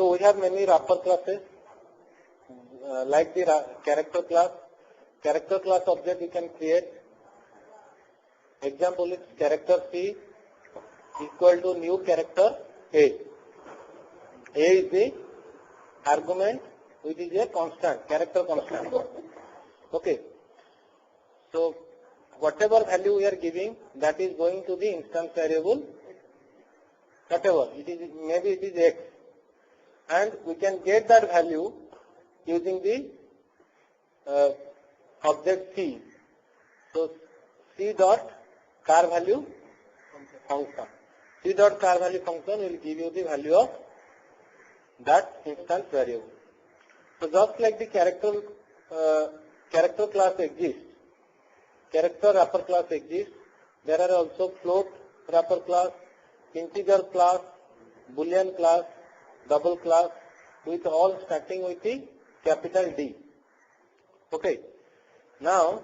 So we have many wrapper classes like the character class. Character class object we can create. Example is character C equal to new character A. A is the argument which is a constant, character constant. Okay. So whatever value we are giving, that is going to the instance variable, whatever it is, maybe it is X, and we can get that value using the object C. So C dot car value function. C dot car value function will give you the value of that instance variable. So just like the character class exists, character wrapper class exists, there are also float wrapper class, integer class, boolean class, double class, with all starting with the capital D. Okay. Now,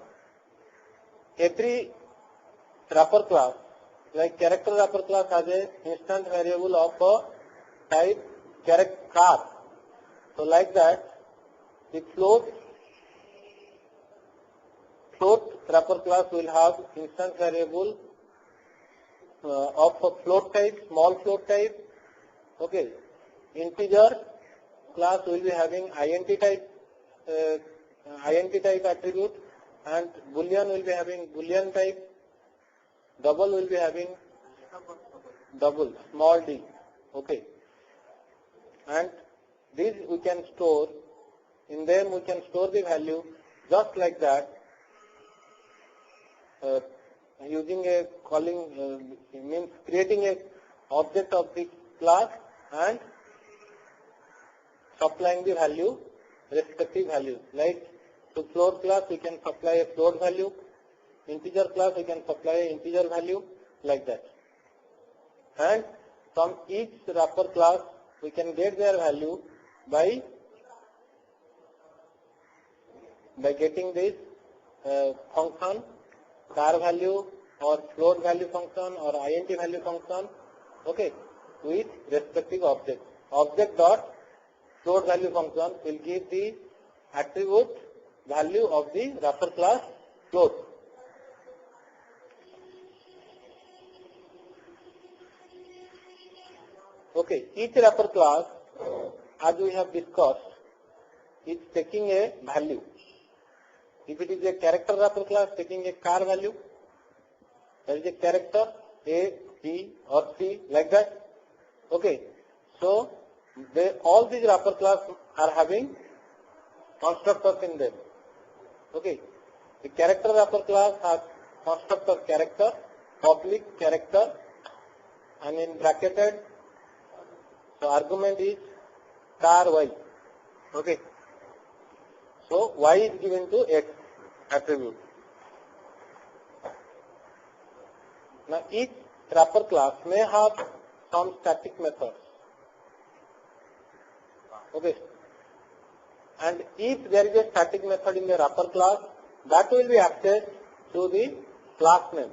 every wrapper class, like character wrapper class, has a instance variable of a type character car. So like that, the float wrapper class will have instance variable of a float type, small float type. Okay. Integer class will be having int type attribute, and boolean will be having boolean type. Double will be having double, small d. Okay. And these we can store, in them we can store the value just like that, using a calling, means creating a object of the class and supplying the value, respective value. Like to float class we can supply a float value, integer class we can supply an integer value, like that. And from each wrapper class we can get their value by getting this function, car value or float value function or int value function, okay, with respective object. Object dot float value function will give the attribute value of the wrapper class float. Okay, each wrapper class, as we have discussed, is taking a value. If it is a character wrapper class, taking a car value, there is a character A, B or C, like that. Okay, so all these wrapper class are having constructors in them. Okay, the character wrapper class has constructor character, public character, and in bracketed, so argument is car Y. Okay, so Y is given to X attribute. Now each wrapper class may have some static methods. Okay, and if there is a static method in the wrapper class, that will be accessed through the class name.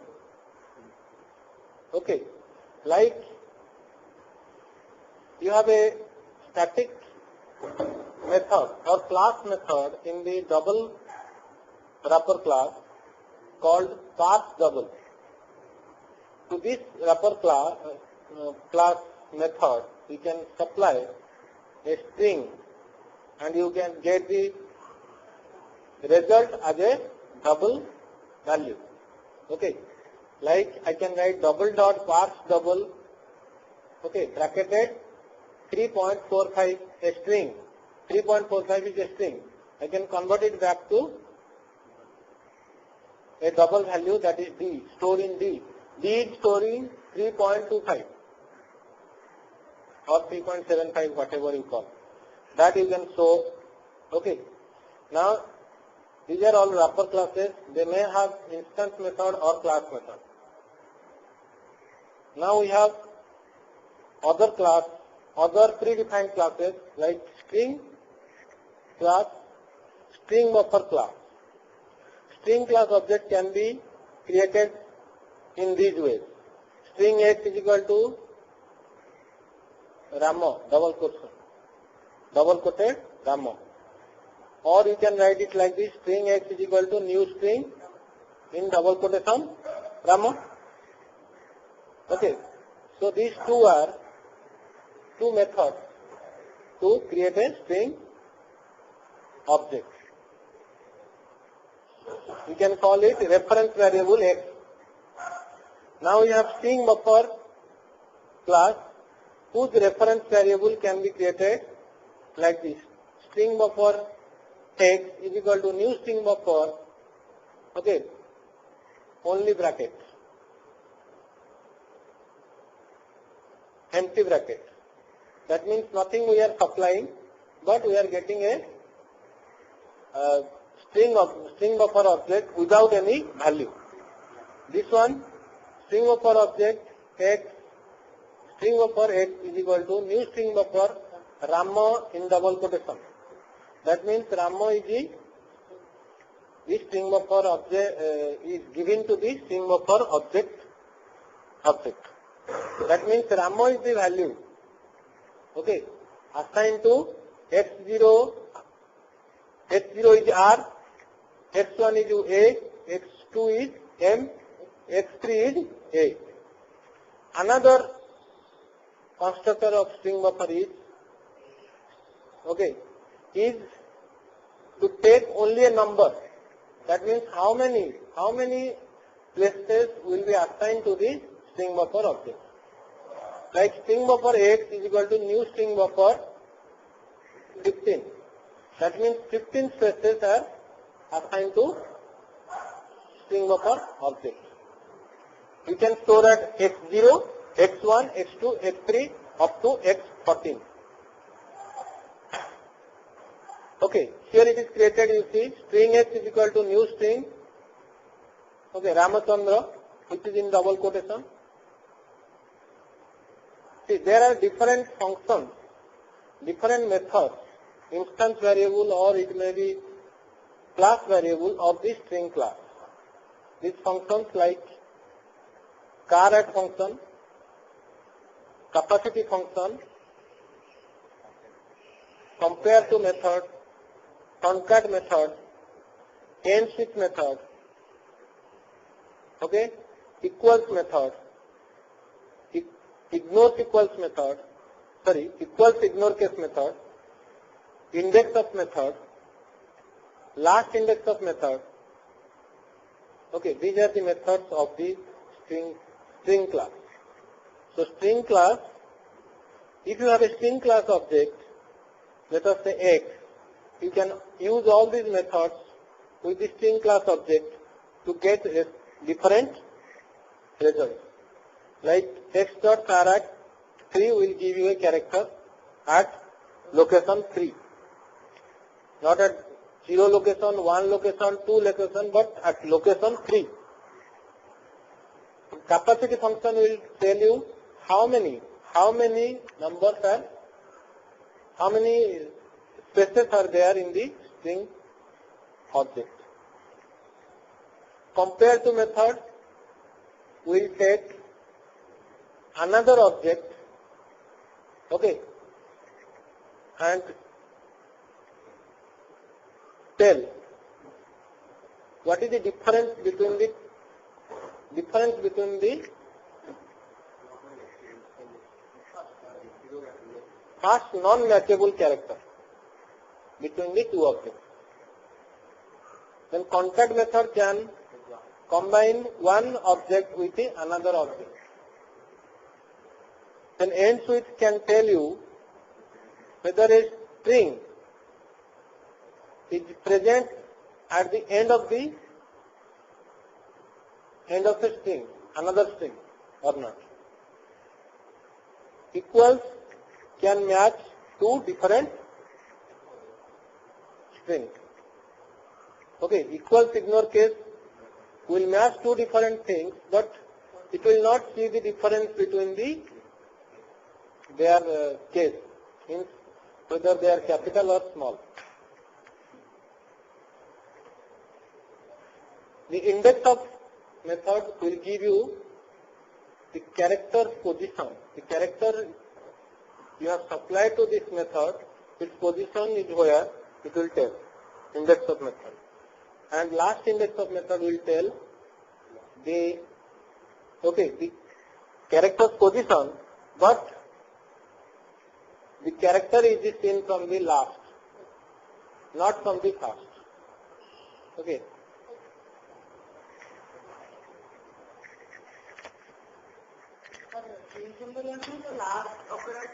Okay, like you have a static method or class method in the double wrapper class called parse double. To this wrapper class method, you can supply a string and you can get the result as a double value. Okay, like I can write double dot parse double, okay, bracketed 3.45 a string. 3.45 is a string. I can convert it back to a double value, that is D, stored in D. D is storing 3.25 or 3.75, whatever you call. That you can show. Okay. Now, these are all wrapper classes. They may have instance method or class method. Now we have other class, other predefined classes like string class, string buffer class. String class object can be created in these ways. String X is equal to Ramo, double quotation. double quoted Rama. Or you can write it like this, string X is equal to new string in double quotation Rama. Okay. So these two are two methods to create a string object. We can call it reference variable X. Now we have string buffer class whose reference variable can be created like this. String buffer X is equal to new string buffer, okay, only bracket, empty bracket. That means nothing we are supplying, but we are getting a string buffer object without any value. This one, string buffer object X, string buffer X is equal to new string buffer Rama in double quotation. That means Rama is the string buffer object is given to the string buffer object. That means Rama is the value, okay, assigned to X0. X0 is R, X1 is A, X2 is M, X3 is A. Another constructor of string buffer is, okay, is to take only a number. That means how many places will be assigned to the string buffer object. Like string buffer X is equal to new string buffer 15. That means 15 spaces are assigned to string buffer object. You can store at X0, X1, X2, X3 up to X14. Okay, here it is created, you see, string X is equal to new string, okay, Ramachandra, which is in double quotation. See, there are different functions, different methods, instance variable or it may be class variable of this string class. These functions like char at function, capacity function, compare to method, concat method, end switch method, okay, equals method, ignore equals method, equals ignore case method, index of method, last index of method. Okay, these are the methods of the string class. So string class, if you have a string class object, let us say X, you can use all these methods with the string class object to get a different result. Like x.char3 will give you a character at location 3. Not at 0 location, 1 location, 2 location, but at location 3. Capacity function will tell you how many numbers are, how many spaces are there in the string object. Compare to method will take another object, okay, and tell what is the difference between the first non-matchable character between the two objects. Then concat method can combine one object with the another object. Then end switch can tell you whether a string is present at the end of the string, another string or not. Equals can match two different strings. Okay, equals ignore case will match two different things, but it will not see the difference between their case, means whether they are capital or small. The index of method will give you the character position, the character you have supplied to this method its position is where it will tell index of method, and last index of method will tell the character's position, but the character is seen from the last, not from the first. Okay. In symbol, the last occurrence